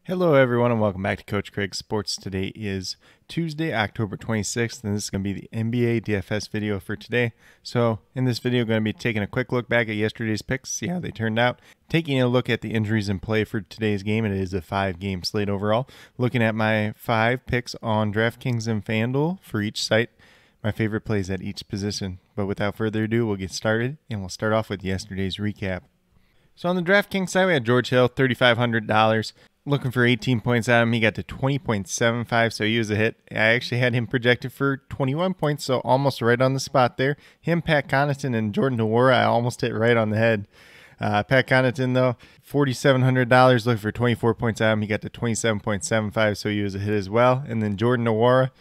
Hello everyone and welcome back to Coach Craig Sports. Today is Tuesday, October 26th, and this is going to be the NBA DFS video for today. So in this video, I'm going to be taking a quick look back at yesterday's picks, see how they turned out, taking a look at the injuries in play for today's game. It is a 5-game slate overall. Looking at my 5 picks on DraftKings and FanDuel for each site, my favorite plays at each position. But without further ado, we'll get started, and we'll start off with yesterday's recap. So on the DraftKings side, we had George Hill, $3,500. Looking for 18 points out of him. He got to 20.75, so he was a hit. I actually had him projected for 21 points, so almost right on the spot there. Him, Pat Connaughton, and Jordan Nwora, I almost hit right on the head. Pat Connaughton, though, $4,700, looking for 24 points out of him. He got to 27.75, so he was a hit as well. And then Jordan Nwora,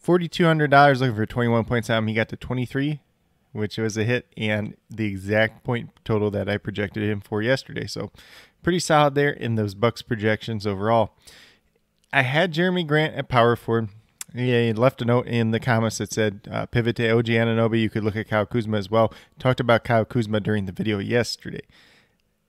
$4,200, looking for 21 points out of him. He got to 23, which was a hit, and the exact point total that I projected him for yesterday. So pretty solid there in those Bucks projections overall. I had Jeremy Grant at power forward. He left a note in the comments that said pivot to OG Anunoby. You could look at Kyle Kuzma as well. Talked about Kyle Kuzma during the video yesterday.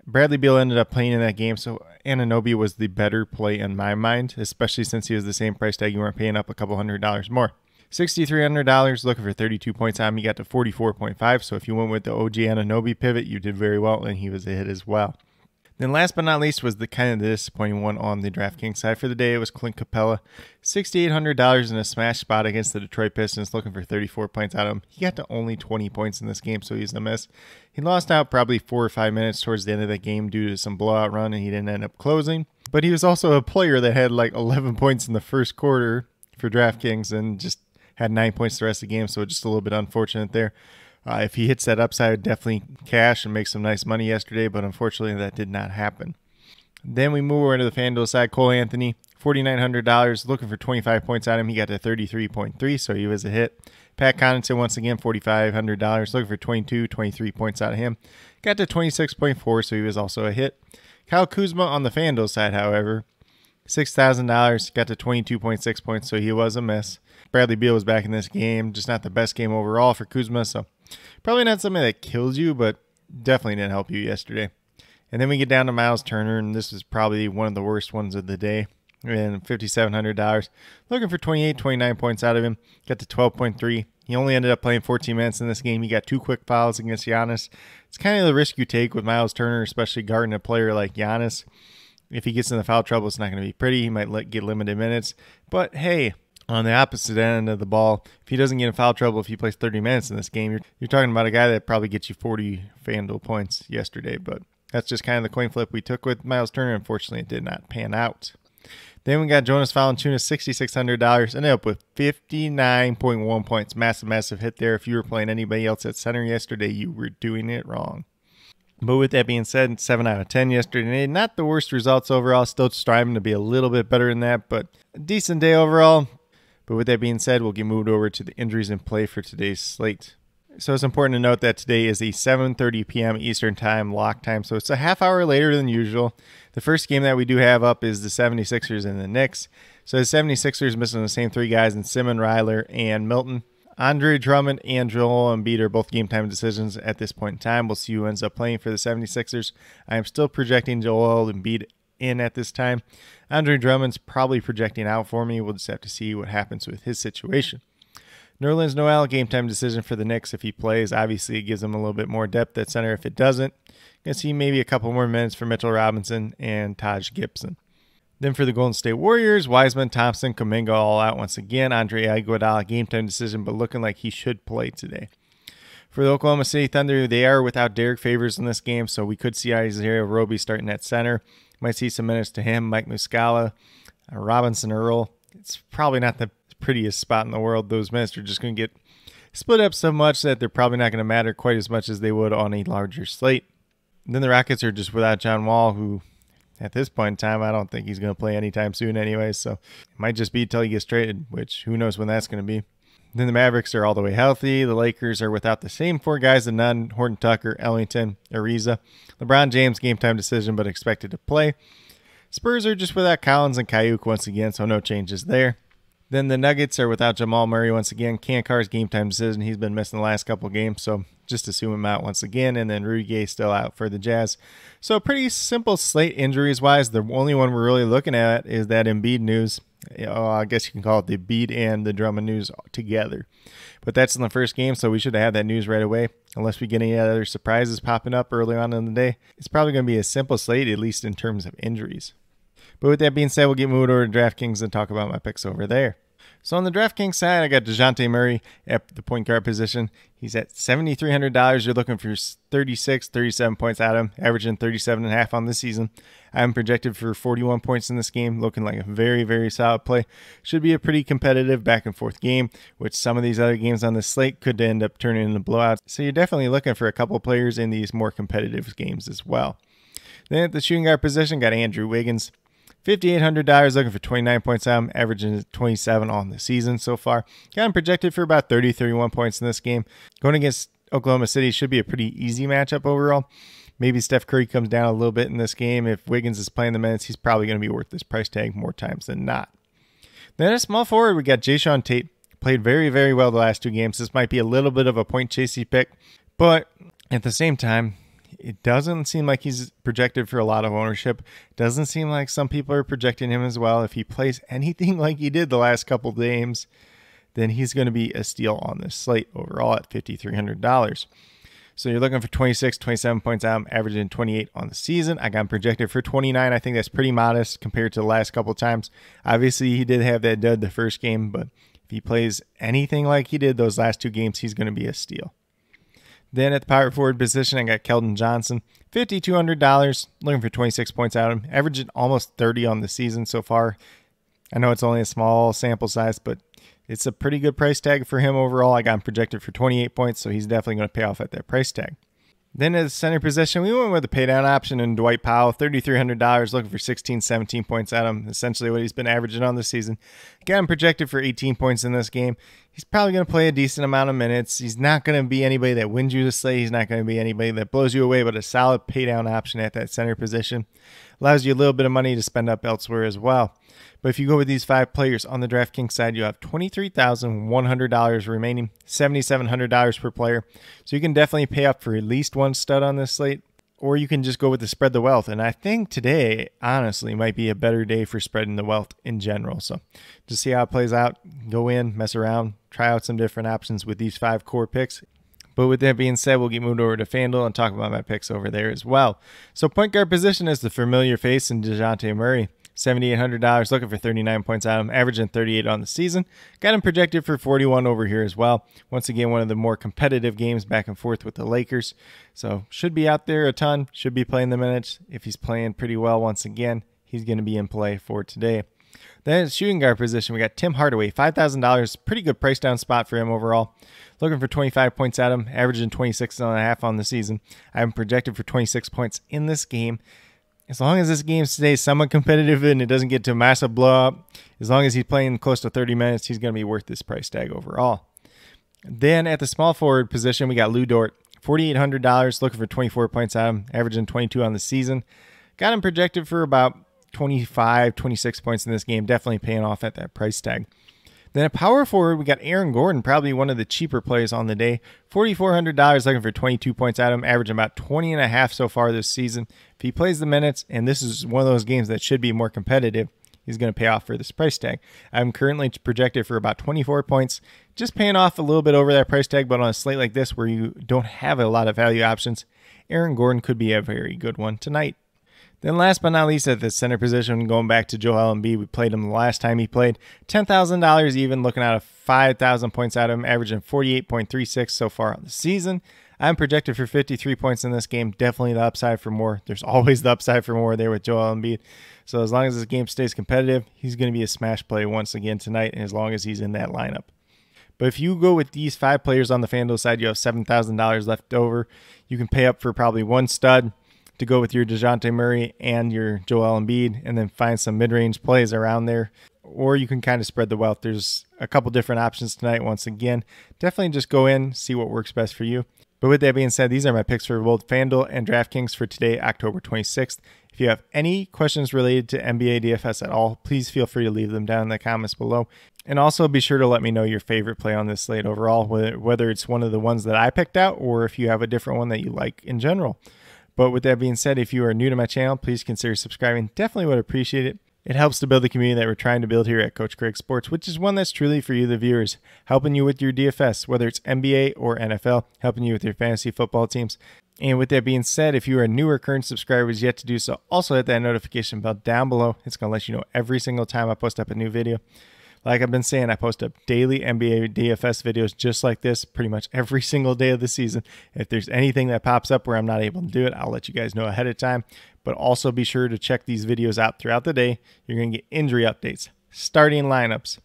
Bradley Beal ended up playing in that game, so Anunoby was the better play in my mind, especially since he was the same price tag. You weren't paying up a couple $100 more. $6,300, looking for 32 points on him. He got to 44.5, so if you went with the OG Anunoby pivot, you did very well, and he was a hit as well. Then last but not least was the kind of disappointing one on the DraftKings side for the day. It was Clint Capella, $6,800 in a smash spot against the Detroit Pistons, looking for 34 points out of him. He got to only 20 points in this game, so he's a miss. He lost out probably 4 or 5 minutes towards the end of that game due to some blowout run, and he didn't end up closing. But he was also a player that had like 11 points in the first quarter for DraftKings and just had 9 points the rest of the game, so just a little bit unfortunate there. If he hits that upside, definitely cash and make some nice money yesterday, but unfortunately that did not happen. Then we move over to the FanDuel side. Cole Anthony, $4,900, looking for 25 points out of him. He got to 33.3, so he was a hit. Pat Connaughton, once again, $4,500, looking for 23 points out of him. Got to 26.4, so he was also a hit. Kyle Kuzma on the FanDuel side, however, $6,000, got to 22.6 points, so he was a miss. Bradley Beal was back in this game, just not the best game overall for Kuzma, so probably not something that kills you, but definitely didn't help you yesterday. And then we get down to Miles Turner, and this is probably one of the worst ones of the day. And $5,700, looking for 29 points out of him. Got to 12.3. He only ended up playing 14 minutes in this game. He got 2 quick fouls against Giannis. It's kind of the risk you take with Miles Turner, especially guarding a player like Giannis. If he gets in the foul trouble, it's not going to be pretty. He might get limited minutes. But hey, on the opposite end of the ball, if he doesn't get in foul trouble, if he plays 30 minutes in this game, you're talking about a guy that probably gets you 40 FanDuel points yesterday. But that's just kind of the coin flip we took with Miles Turner. Unfortunately, it did not pan out. Then we got Jonas Valanciunas, $6,600, ended up with 59.1 points. Massive hit there. If you were playing anybody else at center yesterday, you were doing it wrong. But with that being said, 7 out of 10 yesterday. Not the worst results overall. Still striving to be a little bit better than that, but a decent day overall. But with that being said, we'll get moved over to the injuries in play for today's slate. So it's important to note that today is a 7:30 p.m. Eastern time lock time, so it's a half hour later than usual. The first game that we do have up is the 76ers and the Knicks. So the 76ers missing the same 3 guys in Simon, Ryler, and Milton. Andre Drummond and Joel Embiid are both game time decisions at this point in time. We'll see who ends up playing for the 76ers. I am still projecting Joel Embiid in at this time. Andre Drummond's probably projecting out for me. We'll just have to see what happens with his situation. Nerlens Noel, game time decision for the Knicks if he plays. Obviously, it gives him a little bit more depth at center. If it doesn't, going to see maybe a couple more minutes for Mitchell Robinson and Taj Gibson. Then for the Golden State Warriors, Wiseman, Thompson, Kuminga all out once again. Andre Iguodala, game time decision, but looking like he should play today. For the Oklahoma City Thunder, they are without Derek Favors in this game, so we could see Isaiah Roby starting at center. Might see some minutes to him, Mike Muscala, Robinson Earl. It's probably not the prettiest spot in the world. Those minutes are just going to get split up so much that they're probably not going to matter quite as much as they would on a larger slate. And then the Rockets are just without John Wall, who at this point in time, I don't think he's going to play anytime soon anyway, so it might just be until he gets traded, which who knows when that's going to be. Then the Mavericks are all the way healthy. The Lakers are without the same 4 guys and none: Horton Tucker, Ellington, Ariza. LeBron James, game time decision, but expected to play. Spurs are just without Collins and Kayuk once again, so no changes there. Then the Nuggets are without Jamal Murray once again. Cam Carr's game time decision. He's been missing the last couple of games, so just assume him out once again. And then Rudy Gay still out for the Jazz. So pretty simple slate injuries-wise. The only one we're really looking at is that Embiid news. I guess you can call it the Embiid and the Drummond news together. But that's in the first game, so we should have that news right away. Unless we get any other surprises popping up early on in the day. It's probably going to be a simple slate, at least in terms of injuries. But with that being said, we'll get moved over to DraftKings and talk about my picks over there. So on the DraftKings side, I got DeJounte Murray at the point guard position. He's at $7,300. You're looking for 36, 37 points out of him, averaging 37.5 on this season. I'm projected for 41 points in this game, looking like a very, very solid play. Should be a pretty competitive back and forth game, which some of these other games on the slate could end up turning into blowouts. So you're definitely looking for a couple players in these more competitive games as well. Then at the shooting guard position, got Andrew Wiggins. $5,800, looking for 29 points out. I'm averaging 27 on the season so far. Got him projected for about 30, 31 points in this game. Going against Oklahoma City should be a pretty easy matchup overall. Maybe Steph Curry comes down a little bit in this game. If Wiggins is playing the minutes, he's probably going to be worth this price tag more times than not. Then at small forward, we got Jae'Sean Tate. Played very, very well the last two games. This might be a little bit of a point chasey pick, but at the same time, it doesn't seem like he's projected for a lot of ownership. Doesn't seem like some people are projecting him as well. If he plays anything like he did the last couple games, then he's going to be a steal on this slate overall at $5,300. So you're looking for 26, 27 points out. I'm averaging 28 on the season. I got him projected for 29. I think that's pretty modest compared to the last couple times. Obviously, he did have that dud the first game, but if he plays anything like he did those last two games, he's going to be a steal. Then at the power forward position, I got Keldon Johnson, $5,200, looking for 26 points out of him, averaging almost 30 on the season so far. I know it's only a small sample size, but it's a pretty good price tag for him overall. I got him projected for 28 points, so he's definitely going to pay off at that price tag. Then at the center position, we went with a paydown option in Dwight Powell, $3,300, looking for 16, 17 points out of him, essentially what he's been averaging on this season. Got him projected for 18 points in this game. He's probably going to play a decent amount of minutes. He's not going to be anybody that wins you the slate. He's not going to be anybody that blows you away, but a solid paydown option at that center position. Allows you a little bit of money to spend up elsewhere as well. But if you go with these five players on the DraftKings side, you have $23,100 remaining, $7,700 per player. So you can definitely pay up for at least one stud on this slate, or you can just go with the spread the wealth. And I think today, honestly, might be a better day for spreading the wealth in general. So just see how it plays out. Go in, mess around, try out some different options with these five core picks. But with that being said, we'll get moved over to FanDuel and talk about my picks over there as well. So point guard position is the familiar face in DeJounte Murray. $7,800, looking for 39 points out of him, averaging 38 on the season. Got him projected for 41 over here as well. Once again, one of the more competitive games back and forth with the Lakers. So should be out there a ton, should be playing the minutes. If he's playing pretty well once again, he's going to be in play for today. Then at shooting guard position, we got Tim Hardaway, $5,000, pretty good price down spot for him overall. Looking for 25 points out of him, averaging 26.5 on the season. I'm projected for 26 points in this game. As long as this game stays somewhat competitive and it doesn't get to a massive blowout, as long as he's playing close to 30 minutes, he's going to be worth this price tag overall. Then at the small forward position, we got Lou Dort, $4,800, looking for 24 points out of him, averaging 22 on the season. Got him projected for about 25, 26 points in this game, definitely paying off at that price tag. Then at power forward, we got Aaron Gordon, probably one of the cheaper plays on the day. $4,400, looking for 22 points out of him, averaging about 20.5 so far this season. If he plays the minutes, and this is one of those games that should be more competitive, he's going to pay off for this price tag. I'm currently projected for about 24 points, just paying off a little bit over that price tag, but on a slate like this where you don't have a lot of value options, Aaron Gordon could be a very good one tonight. Then last but not least, at the center position, going back to Joel Embiid, we played him the last time he played. $10,000 even, looking at 5,000 points out of him, averaging 48.36 so far on the season. I'm projected for 53 points in this game. Definitely the upside for more. There's always the upside for more there with Joel Embiid. So as long as this game stays competitive, he's going to be a smash play once again tonight, and as long as he's in that lineup. But if you go with these five players on the FanDuel side, you have $7,000 left over. You can pay up for probably one stud to go with your DeJounte Murray and your Joel Embiid, and then find some mid-range plays around there. Or you can kind of spread the wealth. There's a couple different options tonight once again. Definitely just go in, see what works best for you. But with that being said, these are my picks for both FanDuel and DraftKings for today, October 26th. If you have any questions related to NBA DFS at all, please feel free to leave them down in the comments below. And also be sure to let me know your favorite play on this slate overall, whether it's one of the ones that I picked out or if you have a different one that you like in general. But with that being said, if you are new to my channel, please consider subscribing. Definitely would appreciate it. It helps to build the community that we're trying to build here at Coach Craig Sports, which is one that's truly for you, the viewers, helping you with your DFS, whether it's NBA or NFL, helping you with your fantasy football teams. And with that being said, if you are new or current subscribers yet to do so, also hit that notification bell down below. It's going to let you know every single time I post up a new video. Like I've been saying, I post up daily NBA DFS videos just like this pretty much every single day of the season. If there's anything that pops up where I'm not able to do it, I'll let you guys know ahead of time. But also be sure to check these videos out throughout the day. You're going to get injury updates, starting lineups,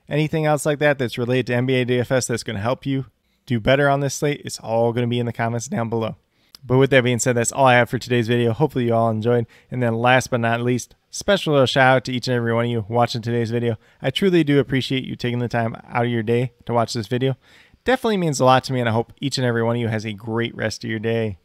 anything else like that that's related to NBA DFS that's going to help you do better on this slate. It's all going to be in the comments down below. But with that being said, that's all I have for today's video. Hopefully you all enjoyed. And then last but not least, special little shout out to each and every one of you watching today's video. I truly do appreciate you taking the time out of your day to watch this video. Definitely means a lot to me, and I hope each and every one of you has a great rest of your day.